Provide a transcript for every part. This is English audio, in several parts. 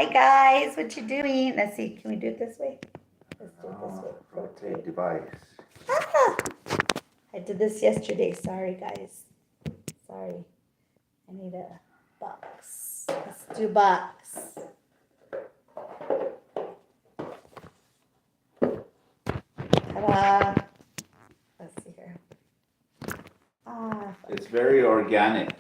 Hi guys, what you doing? Let's see, can we do it this way? Let's do it this way. Rotate device. Ah, I did this yesterday. Sorry guys. Sorry. I need a box. Let's do box. Ta-da. Let's see here. It's very organic.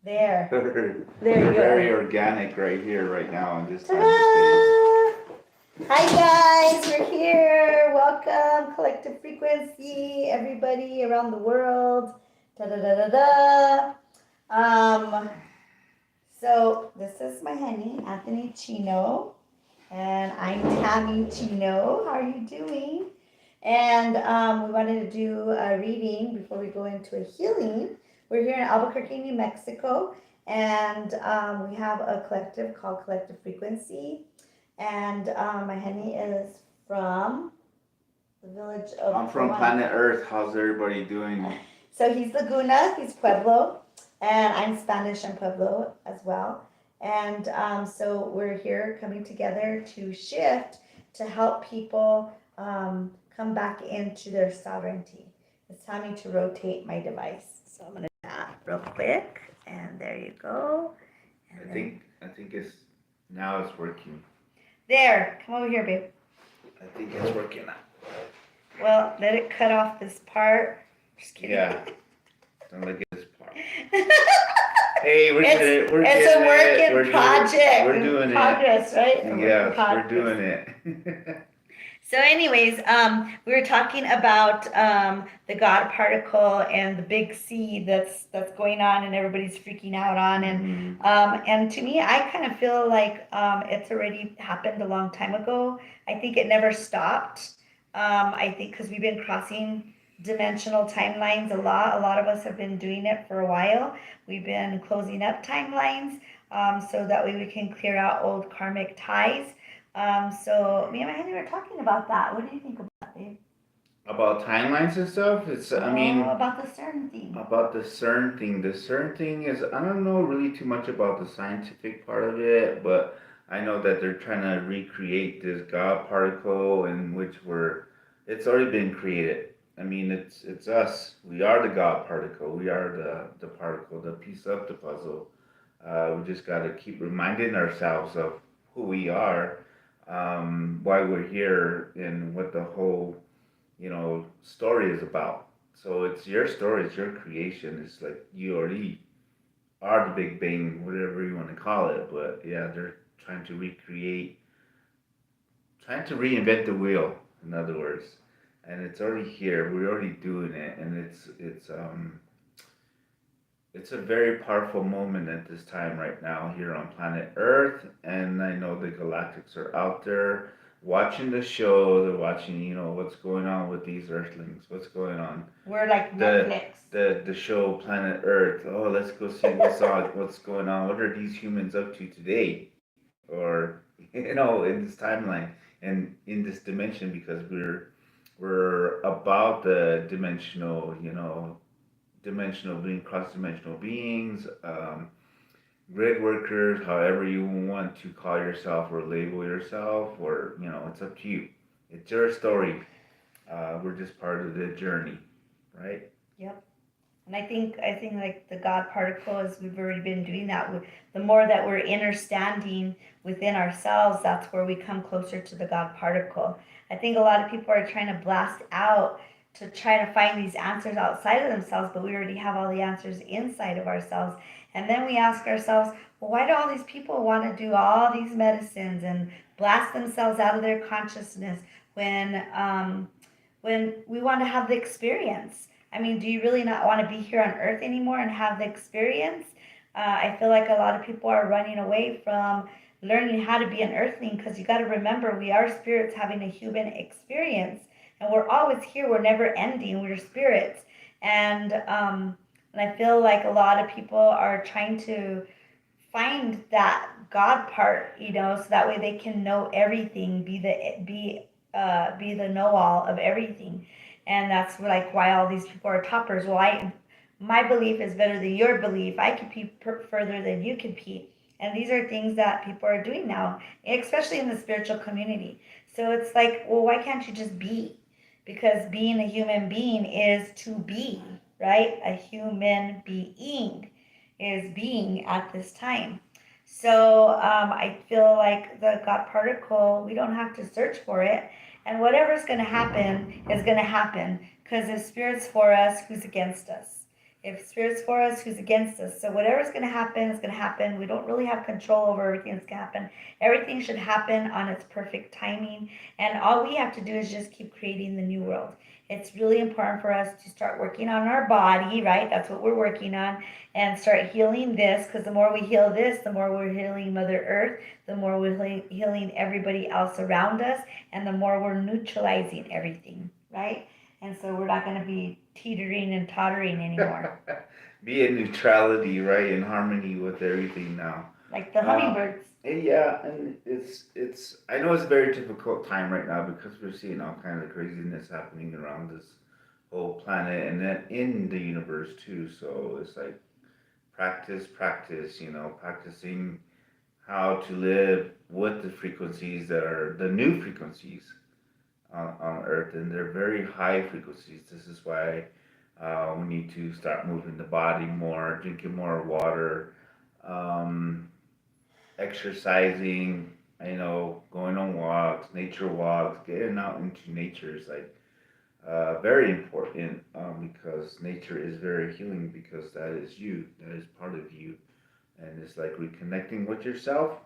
There. There you We're go. very organic right here, right now, in this time Ta-da. and space. Hi guys, we're here. Welcome, Collective Frequency, everybody around the world. Da da da da da. So this is my honey, Anthony Chino, and I'm Tammy Chino. How are you doing? And we wanted to do a reading before we go into a healing. We're here in Albuquerque, New Mexico, and we have a collective called Collective Frequency. And my honey is from the village of... I'm from planet Earth. How's everybody doing? So he's Laguna, he's Pueblo, and I'm Spanish and Pueblo as well. And so we're here coming together to shift, to help people come back into their sovereignty. It's time to rotate my device. So I'm going to do that real quick. And there you go. And I think now it's working. There, come over here, babe. I think it's working now. Well, let it cut off this part. Just kidding. Yeah. Don't look at this part. Hey, It's a work in project. We're doing progress, it. Right? Yes, we're doing it. So anyways, we were talking about the God particle and the big seed that's going on and everybody's freaking out on. And to me, I kind of feel like it's already happened a long time ago. I think it never stopped. I think because we've been crossing dimensional timelines a lot. A lot of us have been doing it for a while. We've been closing up timelines so that way we can clear out old karmic ties. So me and my honey were talking about that. What do you think about that, babe? About timelines and stuff? About the CERN thing. About the CERN thing. The CERN thing is, I don't know really too much about the scientific part of it, but I know that they're trying to recreate this God particle in which it's already been created. I mean, it's us. We are the God particle. We are the particle, the piece of the puzzle. We just got to keep reminding ourselves of who we are, why we're here, and what the whole, story is about. So it's your story, it's your creation. It's like you already are the Big Bang, whatever you want to call it. But yeah, they're trying to reinvent the wheel, in other words. And it's already here. We're already doing it, and it's a very powerful moment at this time right now here on planet Earth. And I know the galactics are out there watching the show. They're watching, what's going on with these Earthlings. What's going on? We're like Netflix. The show Planet Earth. Oh, let's go see what's going on. What are these humans up to today? Or in this timeline and in this dimension, because we're about the dimensional being, cross-dimensional beings, grid workers, however you want to call yourself or label yourself, or it's up to you. It's your story. We're just part of the journey, right? Yep. And I think like the God particle is, we've already been doing that. The more that we're understanding within ourselves, that's where we come closer to the God particle. I think a lot of people are trying to blast out to try to find these answers outside of themselves, but we already have all the answers inside of ourselves. And then we ask ourselves, well, why do all these people want to do all these medicines and blast themselves out of their consciousness when we want to have the experience? I mean, do you really not want to be here on Earth anymore and have the experience? I feel like a lot of people are running away from learning how to be an Earthling, because you got to remember, we are spirits having a human experience. And we're always here. We're never ending. We're spirits. And I feel like a lot of people are trying to find that God part, so that way they can know everything, be the know-all of everything. And that's why all these people are toppers. Well, my belief is better than your belief. I can pee further than you can pee. And these are things that people are doing now, especially in the spiritual community. So it's like, well, why can't you just be? Because being a human being is to be, right? A human being is being at this time. So I feel like the God particle, we don't have to search for it. And whatever's going to happen is going to happen. Because if Spirit's for us, who's against us? If Spirit's for us, who's against us? So whatever's going to happen is going to happen. We don't really have control over everything that's going to happen. Everything should happen on its perfect timing. And all we have to do is just keep creating the new world. It's really important for us to start working on our body, right? That's what we're working on. And start healing this, because the more we heal this, the more we're healing Mother Earth, the more we're healing everybody else around us, and the more we're neutralizing everything, right? And so we're not going to be teetering and tottering anymore. Be in neutrality, right, in harmony with everything now. Like the hummingbirds. Yeah, and it's. I know it's a very difficult time right now because we're seeing all kind of craziness happening around this whole planet and then in the universe too. So it's like practice, practice. Practicing how to live with the frequencies that are the new frequencies on Earth, and they're very high frequencies. This is why we need to start moving the body more, drinking more water, um, exercising. Going on walks, nature walks, getting out into nature is like very important because nature is very healing because that is you, that is part of you, and it's like reconnecting with yourself,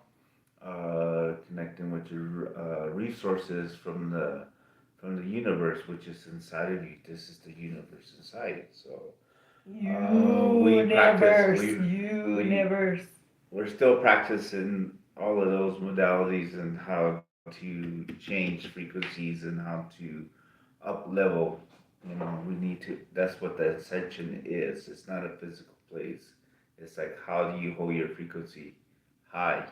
connecting with your resources from the universe, which is inside of you. This is the universe inside. So we practice. Universe. We're still practicing all of those modalities and how to change frequencies and how to up level. We need to. That's what the ascension is. It's not a physical place. It's like how do you hold your frequency high?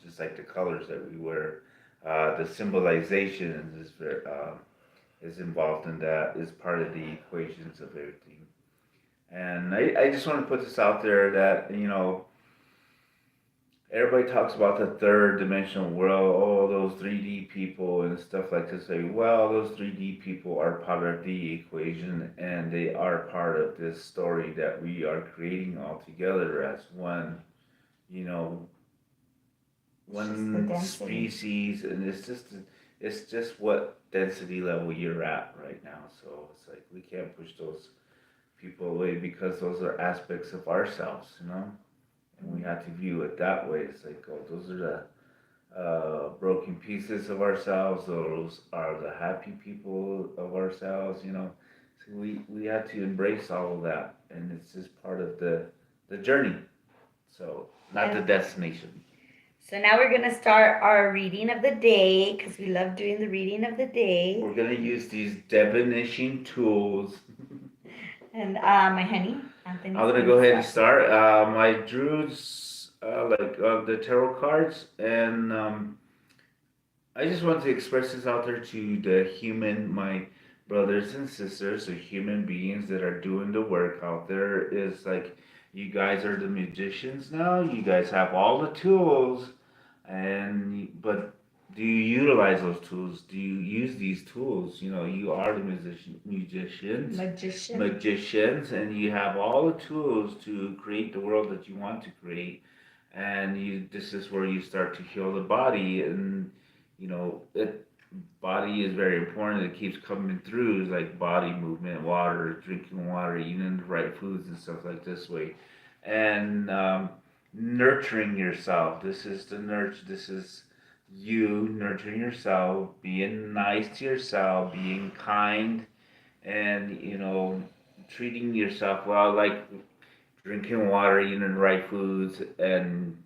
Just like the colors that we wear. The symbolization is involved in that. Is part of the equations of everything. And I just want to put this out there that everybody talks about the third dimensional world, oh, those 3D people and stuff like this. Say, well, those 3D people are part of the equation and they are part of this story that we are creating all together as one, you know, one species, and it's just what density level you're at right now. So it's like we can't push those people away because those are aspects of ourselves. And we have to view it that way. It's like, oh, those are the broken pieces of ourselves. Those are the happy people of ourselves. So we have to embrace all of that, and it's just part of the journey. So not the destination. So now we're going to start our reading of the day because we love doing the reading of the day. We're going to use these divination tools. And my honey, Anthony. I'm going to go ahead and start. I drew the tarot cards, and I just want to express this out there to my brothers and sisters, the human beings that are doing the work out there. Is like, you guys are the magicians now. You guys have all the tools, but do you utilize those tools? Do you use these tools? You are the magicians, and you have all the tools to create the world that you want to create. And this is where you start to heal the body, and it body is very important. It keeps coming through. It's like body movement, water, drinking water, eating the right foods and stuff like this way, and nurturing yourself. This is the nurture. This is you nurturing yourself, being nice to yourself, being kind, and treating yourself well, like drinking water, eating the right foods, and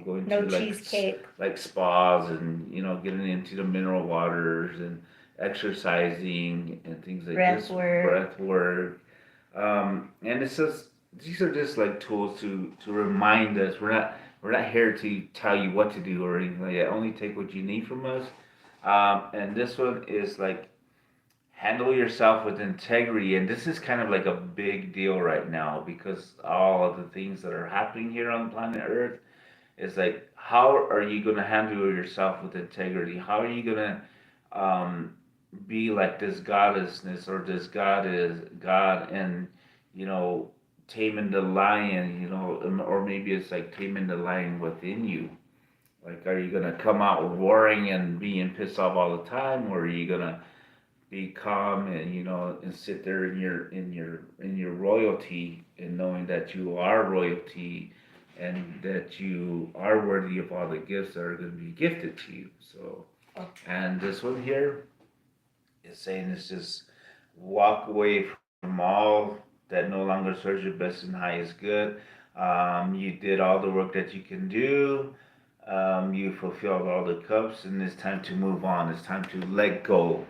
going no to cheesecake, like spas, and getting into the mineral waters and exercising and things like this. Breath work, and it's just these are just like tools to remind us we're not here to tell you what to do or anything like that. Only take what you need from us. And this one is like handle yourself with integrity, and this is kind of like a big deal right now because all of the things that are happening here on planet Earth. It's like, how are you going to handle yourself with integrity? How are you going to be like this goddessness or this god is God and, you know, taming the lion, you know, or maybe it's like taming the lion within you. Like, are you gonna come out roaring and being pissed off all the time, or are you gonna be calm and and sit there in your royalty and knowing that you are royalty and that you are worthy of all the gifts that are going to be gifted to you. So, and this one here is saying it's just walk away from all that no longer serves your best and highest good. You did all the work that you can do. You fulfilled all the cups, and it's time to move on. It's time to let go.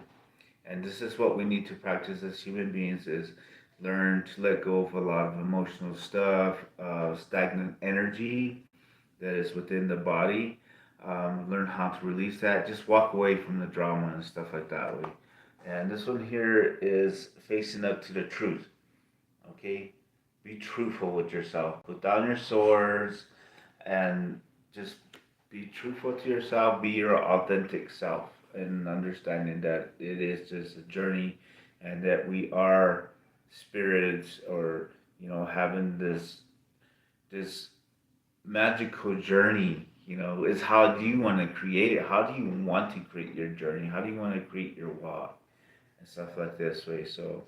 And this is what we need to practice as human beings: is learn to let go of a lot of emotional stuff, stagnant energy that is within the body. Learn how to release that. Just walk away from the drama and stuff like that. And this one here is facing up to the truth. Okay, be truthful with yourself. Put down your swords and just be truthful to yourself. Be your authentic self, and understanding that it is just a journey, and that we are spirits, or having this magical journey. Is how do you want to create it? How do you want to create your journey? How do you want to create your walk and stuff like this way? So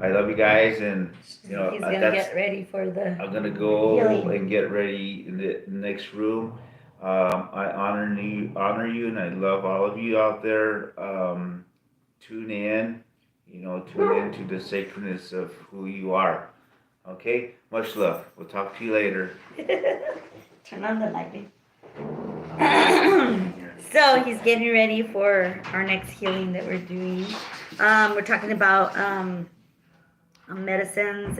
I love you guys, and He's gonna get ready for the I'm gonna go healing. and get ready in the next room. I honor you, and I love all of you out there. Tune in, tune into the sacredness of who you are. Okay, much love. We'll talk to you later. Turn on the lighting. So he's getting ready for our next healing that we're doing. We're talking about medicines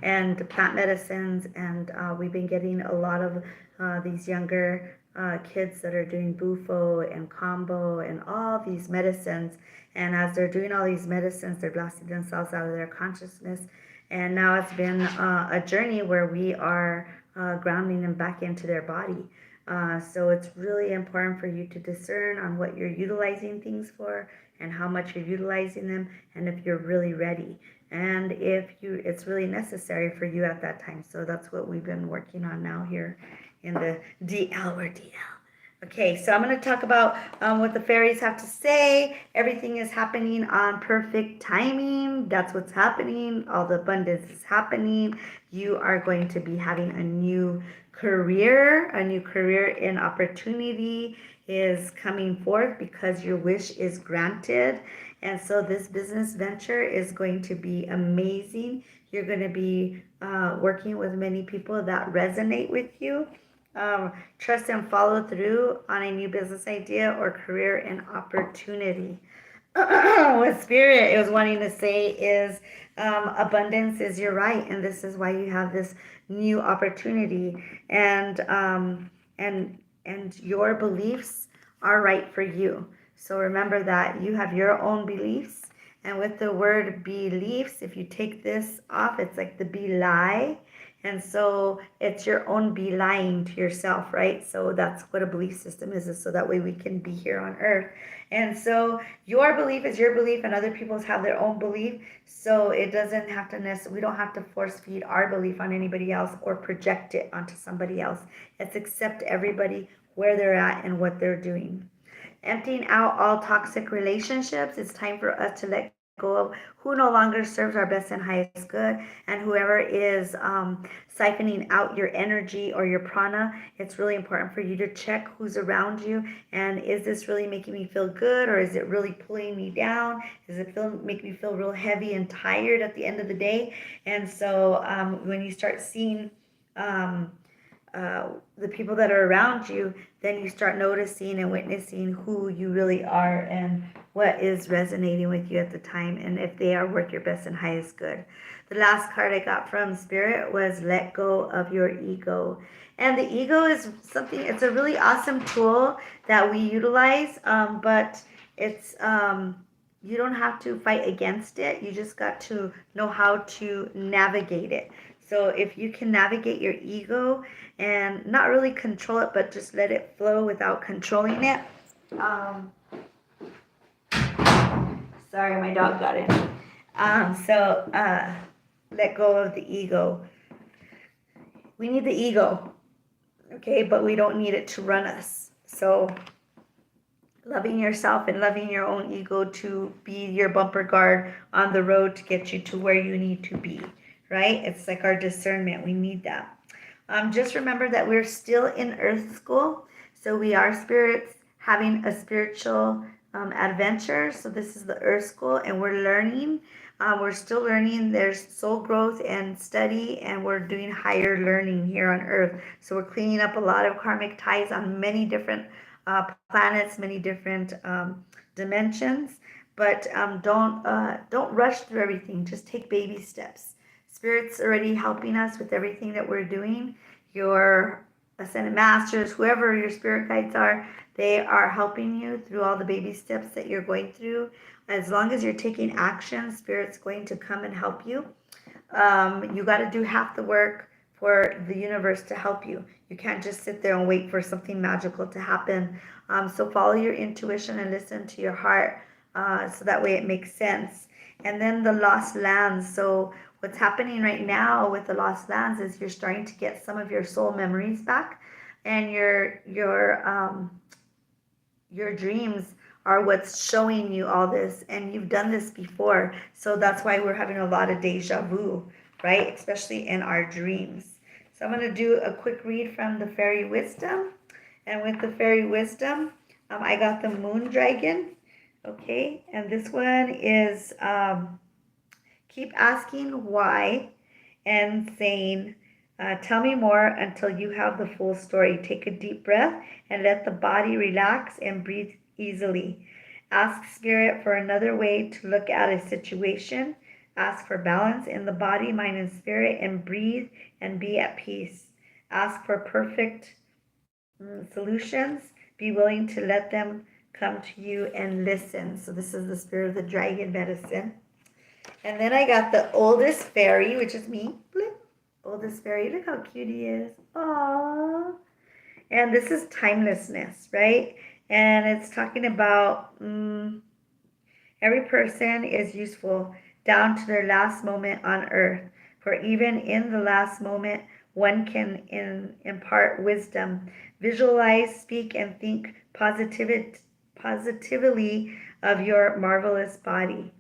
and plant medicines, and we've been getting a lot of these younger kids that are doing bufo and combo and all these medicines. And as they're doing all these medicines, they're blasting themselves out of their consciousness. And now it's been a journey where we are grounding them back into their body. So it's really important for you to discern on what you're utilizing things for and how much you're utilizing them, and if you're really ready, and if it's really necessary for you at that time. So that's what we've been working on now here in the DL or DL. Okay, so I'm going to talk about what the fairies have to say. Everything is happening on perfect timing. That's what's happening. All the abundance is happening. You are going to be having a new career in opportunity is coming forth because your wish is granted. And so this business venture is going to be amazing. You're going to be working with many people that resonate with you. Trust and follow through on a new business idea or career and opportunity. What Spirit is wanting to say is abundance is your right, and this is why you have this new opportunity, and and your beliefs are right for you. So remember that you have your own beliefs, and with the word beliefs, if you take this off, it's like the belie. And so it's your own belying to yourself, right? So that's what a belief system is so that way we can be here on earth. And so your belief is your belief, and other people's have their own belief. So it doesn't have to we don't have to force feed our belief on anybody else or project it onto somebody else. It's accept everybody where they're at and what they're doing. Emptying out all toxic relationships. It's time for us to let go of who no longer serves our best and highest good, and whoever is siphoning out your energy or your prana. It's really important for you to check who's around you, and is this really making me feel good, or is it really pulling me down? Does it make me feel real heavy and tired at the end of the day? And so when you start seeing the people that are around you, then you start noticing and witnessing who you really are and what is resonating with you at the time, and if they are worth your best and highest good. The last card I got from Spirit was let go of your ego. And the ego is something, it's a really awesome tool that we utilize, but it's you don't have to fight against it. You just got to know how to navigate it. So if you can navigate your ego and not really control it, but just let it flow without controlling it. Um, Sorry, my dog got in. Let go of the ego. We need the ego, okay, but we don't need it to run us. So loving yourself and loving your own ego to be your bumper guard on the road to get you to where you need to be, right? It's like our discernment. We need that. Just remember that we're still in earth school. So we are spirits having a spiritual adventure. So this is the earth school and we're learning. We're still learning. There's soul growth and study, and we're doing higher learning here on earth. So we're cleaning up a lot of karmic ties on many different planets, many different dimensions. But don't rush through everything. Just take baby steps. Spirit's already helping us with everything that we're doing. Your ascended masters, whoever your spirit guides are, they are helping you through all the baby steps that you're going through. As long as you're taking action, Spirit's going to come and help you. You got to do half the work for the universe to help you. You can't just sit there and wait for something magical to happen. So follow your intuition and listen to your heart, so that way it makes sense. And then the lost lands. So what's happening right now with the lost lands is you're starting to get some of your soul memories back, and your dreams are what's showing you all this, and you've done this before, so that's why we're having a lot of deja vu, right? Especially in our dreams. So I'm going to do a quick read from the fairy wisdom, and with the fairy wisdom, I got the moon dragon. Okay, and this one is keep asking why and saying, tell me more until you have the full story. Take a deep breath and let the body relax and breathe easily. Ask Spirit for another way to look at a situation. Ask for balance in the body, mind, and spirit, and breathe and be at peace. Ask for perfect solutions. Be willing to let them come to you and listen. So this is the Spirit of the Dragon medicine. And then I got the oldest fairy, which is me. Blip. Oldest fairy. Look how cute he is. Aww. And this is timelessness, right? And it's talking about every person is useful down to their last moment on earth. For even in the last moment, one can impart wisdom. Visualize, speak, and think positively of your marvelous body.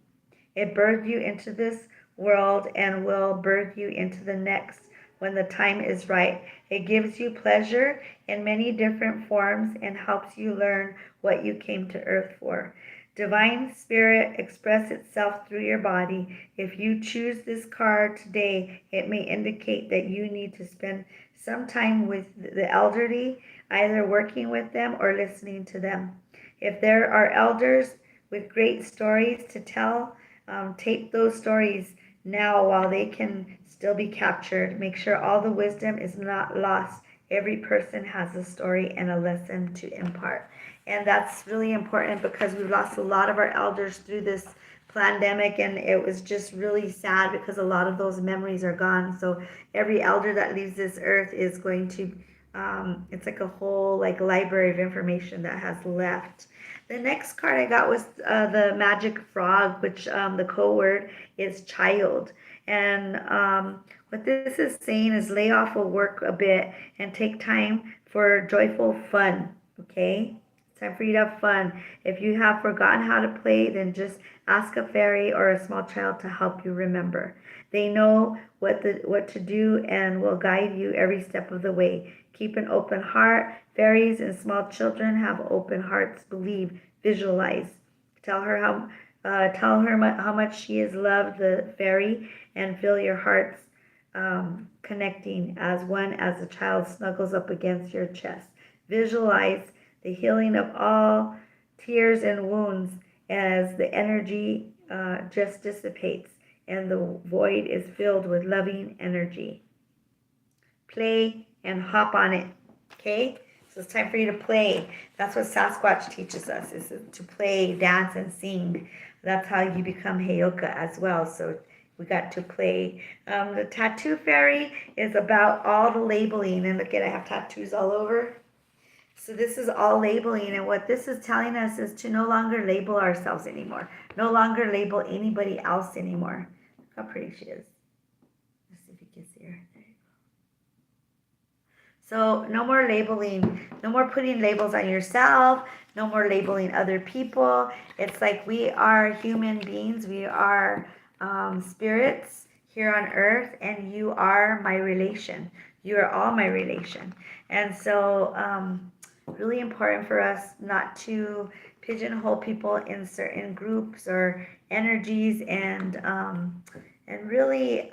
It birthed you into this world and will birth you into the next when the time is right. It gives you pleasure in many different forms and helps you learn what you came to earth for. Divine Spirit express itself through your body. If you choose this card today, it may indicate that you need to spend some time with the elderly, either working with them or listening to them. If there are elders with great stories to tell, take those stories now while they can still be captured. Make sure all the wisdom is not lost. Every person has a story and a lesson to impart. And that's really important because we've lost a lot of our elders through this pandemic, and it was just really sad because a lot of those memories are gone. So every elder that leaves this earth is going to it's like a whole like library of information that has left. The next card I got was the magic frog, which the code word is child. And what this is saying is lay off of work a bit and take time for joyful fun. Okay? It's time for you to have fun. If you have forgotten how to play, then just ask a fairy or a small child to help you remember. They know what to do and will guide you every step of the way. Keep an open heart. Fairies and small children have open hearts. Believe, visualize. Tell her how much she is loved, the fairy, and feel your hearts connecting as one as the child snuggles up against your chest. Visualize the healing of all tears and wounds as the energy just dissipates and the void is filled with loving energy. Play and hop on it. Okay? So it's time for you to play. That's what Sasquatch teaches us, is to play, dance, and sing. That's how you become Heyoka as well. So we got to play. The tattoo fairy is about all the labeling, and look at, I have tattoos all over. So this is all labeling, and what this is telling us is to no longer label ourselves anymore. No longer label anybody else anymore. Look how pretty she is. Let's see if you can see her. There you go. So no more labeling, no more putting labels on yourself, no more labeling other people. It's like we are human beings, we are spirits here on earth, and you are my relation. You are all my relation. And so really important for us not to pigeonhole people in certain groups or energies, and really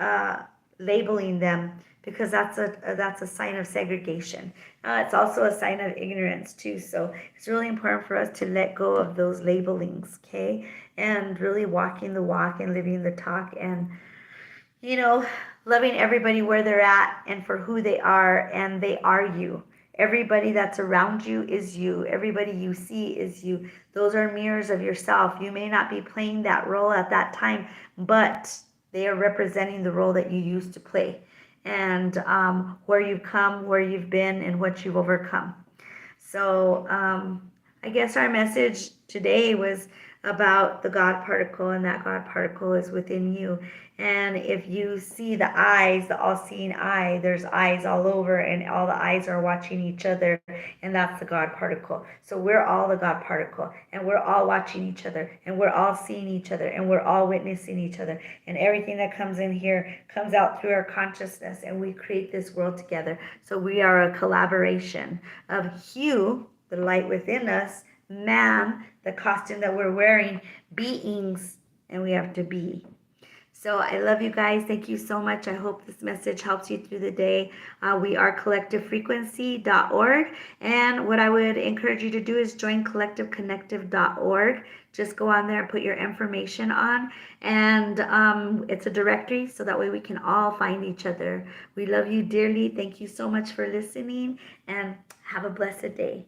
labeling them, because that's a sign of segregation. It's also a sign of ignorance too. So it's really important for us to let go of those labelings, okay, and really walking the walk and living the talk, and loving everybody where they're at and for who they are, and they are you. Everybody that's around you is you. Everybody you see is you. Those are mirrors of yourself. You may not be playing that role at that time, but they are representing the role that you used to play, and where you've come, where you've been, and what you've overcome. So I guess our message today was about the God particle, and that God particle is within you. And if you see the eyes, the all-seeing eye, there's eyes all over, and all the eyes are watching each other, and that's the God particle. So we're all the God particle, and we're all watching each other, and we're all seeing each other, and we're all witnessing each other, and everything that comes in here comes out through our consciousness, and we create this world together. So we are a collaboration of Hue, the light within us, man, the costume that we're wearing, beings, and we have to be. So I love you guys. Thank you so much. I hope this message helps you through the day. We are collectivefrequency.org. And what I would encourage you to do is join collectiveconnective.org. Just go on there and put your information on. And it's a directory, so that way we can all find each other. We love you dearly. Thank you so much for listening, and have a blessed day.